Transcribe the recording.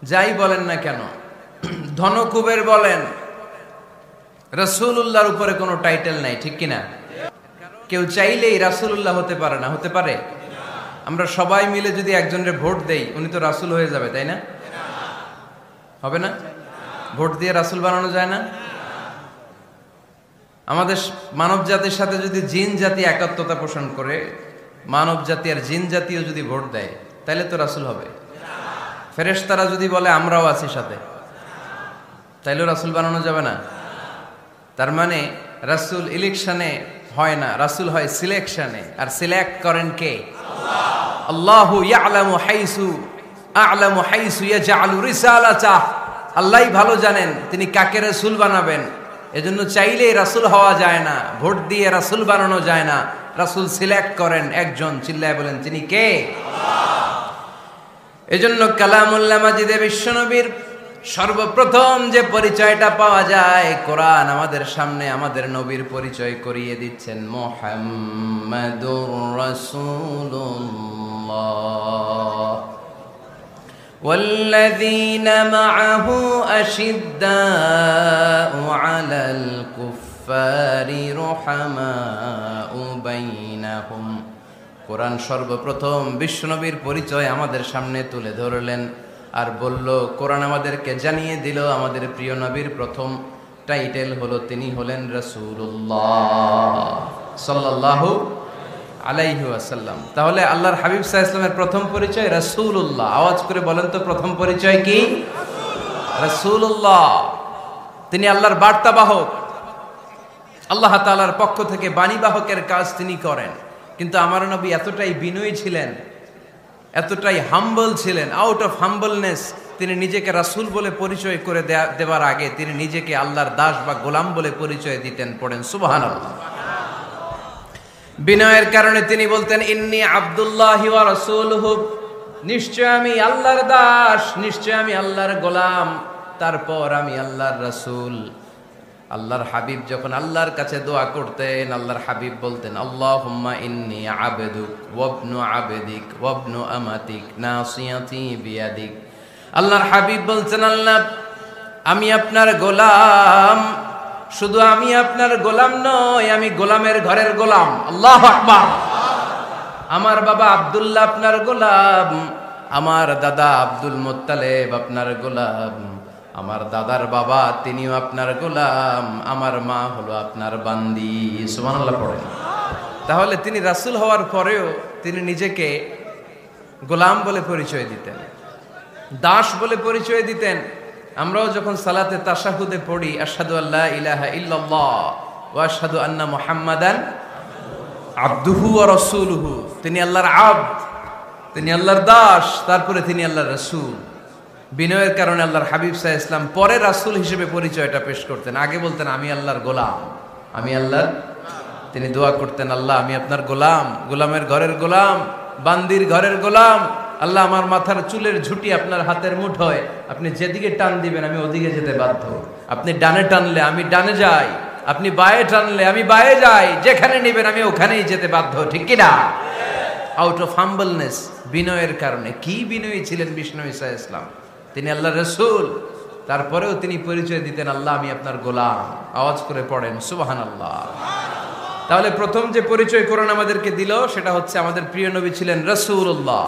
যাই বলেন না কেন, ধনকুবের বলেন, রাসূলুল্লাহর উপরে কোনো টাইটেল নাই, ঠিক কিনা? কেউ চাইলেই রাসূলুল্লাহ হতে পারে না, হতে পারে? আমরা সবাই মিলে যদি একজনের ভোট দেই, উনি তো রাসূল হয়ে যাবে, তাই না? হবে না? ভোট দিয়ে রাসূল বানানো যায় না? আমাদের মানব জাতির সাথে যদি জিন জাতি একাত্মতা পোষণ করে, মানব জাতি আর জিন জাতিও যদি ভোট দেয়, তাহলে তো রাসূল হবে। ফেরেশতারা যদি বলে আমরাও আছি সাথে, তাইলেও রাসূল বানানো যাবে না। তার মানে রাসূল ইলেকশনে হয় না, রাসূল হয় সিলেকশনে। আর সিলেক্ট করেন কে? আল্লাহু ইয়ালামু হাইসু ইয়াজআলু রিসালাতাহ। আল্লাহই ভালো জানেন তিনি কাকে রাসূল বানাবেন। এজন্য চাইলেই রাসূল হওয়া যায় না, ভোট দিয়ে রাসূল বানানো যায় না। রাসূল সিলেক্ট করেন একজন, চিল্লায় বলেন তিনি কে? এজন্য কালামুল্লাহ মাজিদে বিশ্বনবীর সর্বপ্রথম যে পরিচয়টা পাওয়া যায়, কোরআন আমাদের সামনে আমাদের নবীর পরিচয় করিয়ে দিচ্ছেন, মুহাম্মাদুর রাসূলুল্লাহ ওয়াল্লাযীনা মাআহু আশিদ্দাউ আলাল কুফফারি রুহামাউ বাইনাহুম। কোরআন সর্বপ্রথম বিশ্বনবীর পরিচয় আমাদের সামনে তুলে ধরলেন আর বলল, কোরআন আমাদেরকে জানিয়ে দিল আমাদের প্রিয় নবীর প্রথম টাইটেল হলো তিনি হলেন রাসূলুল্লাহ সাল্লাল্লাহু আলাইহি ওয়াসাল্লাম। তাহলে আল্লাহর হাবিব সাল্লাল্লাহু আলাইহি ওয়াসাল্লামের প্রথম পরিচয় রাসূলুল্লাহ। আওয়াজ করে বলেন তো, প্রথম পরিচয় কি? রাসূলুল্লাহ। তিনি আল্লাহর বার্তাবাহক, আল্লাহ তাআলার পক্ষ থেকে বাণীবাহকের কাজ তিনি করেন। কিন্তু আমার নবী এতটাই বিনয়ী ছিলেন, এতটাই হাম্বল ছিলেন, আউট অফ হাম্বলনেস তিনি নিজেকে রাসূল বলে পরিচয় করে দেওয়ার আগে তিনি নিজেকে আল্লাহর দাস বা গোলাম বলে পরিচয় দিতেন। পড়েন সুবহানাল্লাহ। বিনয়ের কারণে তিনি বলতেন, ইন্নী আব্দুল্লাহি ওয়া রাসূলুহু, নিশ্চয় আমি আল্লাহর দাস, নিশ্চয় আমি আল্লাহর গোলাম, তারপর আমি আল্লাহর রাসূল। আল্লাহর হাবিব যখন আল্লাহর কাছে দোয়া করতেন, আল্লাহর হাবিব বলতেন, আল্লাহুম্মা ইন্নী আবদুক ওয়া ইবনু আবদিক ওয়া ইবনু আমাতিক নাসিয়াতি বিয়াদিক। আল্লাহর হাবিব বলছেন, আল্লাহ আমি আপনার গোলাম, শুধু আমি আপনার গোলাম নই, আমি গোলামের ঘরের গোলাম। আল্লাহু আকবার। আমার বাবা আব্দুল্লাহ আপনার গোলাম, আমার দাদা আব্দুল মুত্তালিব আপনার গোলাম, আমার দাদার বাবা তিনিও আপনার গোলাম, আমার মা হলো আপনার বান্দি। সুবহানাল্লাহ পড়েন। তাহলে তিনি রাসূল হওয়ার পরেও তিনি নিজেকে গোলাম বলে পরিচয় দিতেন, দাস বলে পরিচয় দিতেন। আমরাও যখন সালাতে তাশাহুদে পড়ি, আশহাদু আল্লা ইলাহা ইল্লাল্লাহ ওয়া আশহাদু আন্না মুহাম্মাদান আবদুহু ওয়া রাসূলুহু, তিনি আল্লাহর আবদ, তিনি আল্লাহর দাস, তারপরে তিনি আল্লাহর রাসূল। বিনয়ের কারণে আল্লাহর হাবিব সাল্লাল্লাহু আলাইহি ওয়াসাল্লাম পরে রাসূল হিসেবে পরিচয়টা পেশ করতেন। আগে বলতেন আমি আল্লাহর গোলাম, আমি আল্লাহর। তিনি দোয়া করতেন, আল্লাহ আমি আপনার গোলাম, গোলামের ঘরের গোলাম, বান্দির ঘরের গোলাম। আল্লাহ আমার মাথার চুলের ঝুঁটি আপনার হাতের মুঠোয়, আপনি যেদিকে টান দিবেন আমি ওদিকে যেতে বাধ্য। আপনি ডানে টানলে আমি ডানে যাই, আপনি বায়ে টানলে আমি বায়ে যাই, যেখানে নেবেন আমি ওখানেই যেতে বাধ্য, ঠিক কিনা? আউট অফ হাম্বলনেস, বিনয়ের কারণে। কি বিনয়ী ছিলেন বিষ্ণু ঈসা ইসলাম। তিনি আল্লাহর রাসূল, তারপরেও তিনি পরিচয় দিতেন, আল্লাহ আমি আপনার গোলাম। আওয়াজ করে পড়েন সুবহানাল্লাহ। তাহলে প্রথম যে পরিচয় কোরআন আমাদেরকে দিল সেটা হচ্ছে আমাদের প্রিয় নবী ছিলেন রাসূলুল্লাহ।